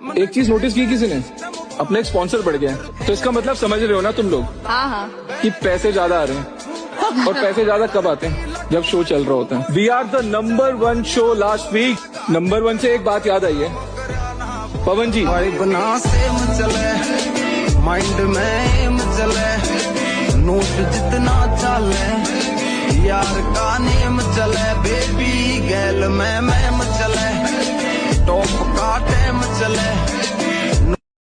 एक चीज नोटिस की किसी ने, अपना एक स्पॉन्सर बढ़ गया है, तो इसका मतलब समझ रहे हो ना तुम लोग। हाँ हाँ कि पैसे ज्यादा आ रहे हैं। और पैसे ज्यादा कब आते हैं? जब शो चल रहा होता है। We are the number 1 show last week. Number 1 से एक बात याद आई है पवन जी, बना से चले माइंड में चले नोट जितना चले यार का नेम चले बेबी गैल में चले टॉप का टाइम चले